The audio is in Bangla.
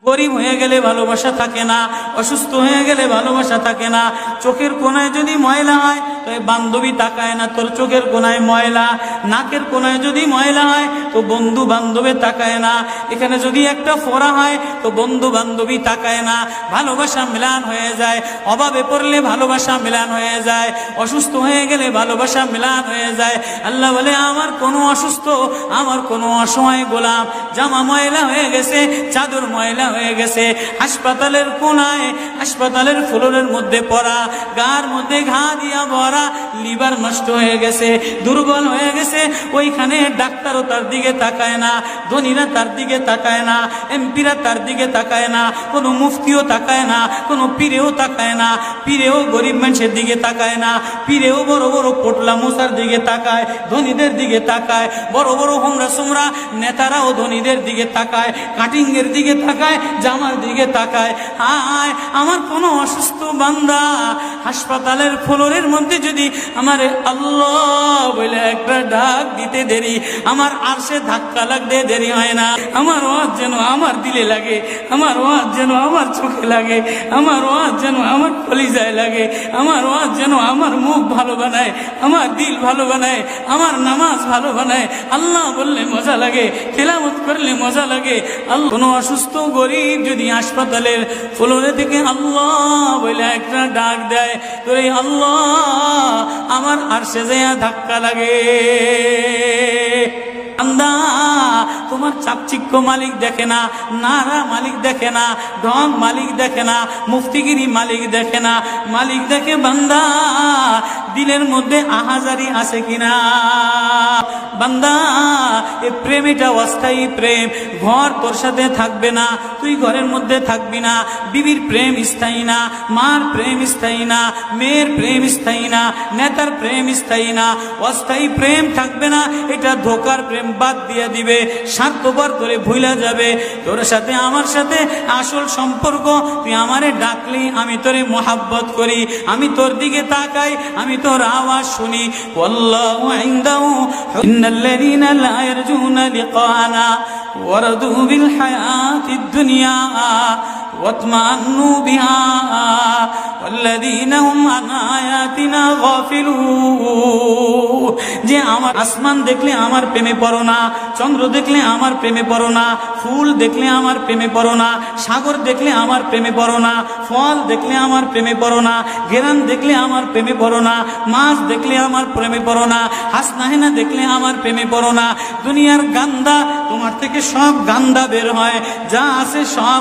গরিব হয়ে গেলে ভালোবাসা থাকে না, অসুস্থ হয়ে গেলে ভালোবাসা থাকে না। চোখের কোনায় যদি ময়লা হয় তো বান্ধবী তাকায় না তোর চোখের কোনায় ময়লা, নাকের কোনায় যদি ময়লা হয় তো বন্ধু বান্ধবে তাকায় না, এখানে যদি একটা ফোড়া হয় তো বন্ধু বান্ধবী তাকায় না। ভালোবাসা মিলান হয়ে যায়, অভাবে পড়লে ভালোবাসা মিলান হয়ে যায়, অসুস্থ হয়ে গেলে ভালোবাসা মিলান হয়ে যায়। আল্লাহ বলে আমার কোনো অসুস্থ, আমার কোনো অসহায় গোলাম জামা ময়লা হয়ে গেছে, চাদর ময়লা হয়ে গেছে, হাসপাতালের কোনায় হাসপাতালের ফ্লোরের মধ্যে পড়া, গার মধ্যে ঘা দিয়া ভরা, লিভার নষ্ট হয়ে গেছে, দুর্বল হয়ে গেছে, ওইখানে ডাক্তারও তার দিকে তাকায় না, ধনীরা তার দিকে তাকায় না, এমপিরা তার দিকে তাকায় না, কোনো মুফতিও তাকায় না, কোনো পীরেও তাকায় না, পীরেও গরিব মানুষের দিকে তাকায় না, পীরেও বড় বড় পোটলা মুসার দিকে তাকায়, ধনীদের দিকে তাকায়, বড় বড় হোমরা সোমরা নেতারাও ধনীদের দিকে তাকায়, কাটিং এর দিকে তাকায়, জামার দিকে তাকায়। হায় আমার কোনো অসুস্থ বান্দা হাসপাতালের ফ্লোরের মধ্যে যদি আমার আল্লাহ বলে একটা ডাক দিতে দেরি, আমার আরশে ধাক্কা লাগতে দেরি হয় না। আমার ওয়াজ যেন আমার দিলে লাগে, আমার ওয়াজ যেন আমার চোখে লাগে, আমার ওয়াজ যেন আমার কলিজায় লাগে, আমার ওয়াজ যেন আমার মুখ ভালো বানায়, আমার দিল ভালো বানায়, আমার নামাজ ভালো বানায়। আল্লাহ বললে মজা লাগে, তেলাওয়াত করলে মজা লাগে। আল্লাহ কোনো অসুস্থ গরিব যদি হাসপাতালের ফ্লোরে থেকে আল্লাহ বলে একটা ডাক দেয় তো এই আল্লাহ আমার আরশে যায় ধাক্কা লাগে। বান্দা তোমার চাকচিক্য মালিক দেখে না, নারা মালিক দেখে না, ঢং মালিক দেখে না, মুফতিগিরি মালিক দেখে না, মালিক দেখে বান্দা দিলের মধ্যে আহাজারি আছে কিনা। বান্দা এ প্রেম এটা অস্থায়ী প্রেম, ঘর তোর সাথে থাকবে না, তুই ঘরের মধ্যে থাকবি না, বিবির প্রেম স্থায়ী না, মার প্রেম স্থায়ী না, মেয়ের প্রেম স্থায়ী না, নেতার প্রেম স্থায়ী না, অস্থায়ী প্রেম থাকবে না। এটা ধোকার প্রেম বাদ দিয়ে দিবে, স্বার্থপর তোরে ভুলা যাবে। তোর সাথে আমার সাথে আসল সম্পর্ক, তুই আমারে ডাকলি আমি তোরে মোহাব্বত করি, আমি তোর দিকে তাকাই, আমি তোর আওয়াজ শুনি। ওয়াল্লাহু ইনদাহু ইন্নাল্লাযীনা লা ইয়ারজুনা লিকানা ওয়ারাদু বিল হায়াতিদ দুনিয়া ওয়াতমান্নু বিহা ওয়াল্লাযীনা হুম আন আয়াতিনা গাফিলুন। যে আমার আসমান দেখলে আমার প্রেমে পড়ো না, চন্দ্র দেখলে আমার প্রেমে পড়ো না, ফুল দেখলে আমার প্রেমে পড়ো না, সাগর দেখলে আমার প্রেমে পড়ো না, ফল দেখলে আমার প্রেমে পড়ো না, ঘেরান দেখলে আমার প্রেমে পড়ো না, মাছ দেখলে আমার প্রেমে পড়ো না, হাসনাহেনা দেখলে আমার প্রেমে পড়ো না। দুনিয়ার গান্দা তোমার থেকে সব গান্দা বের হয়, যা আছে সব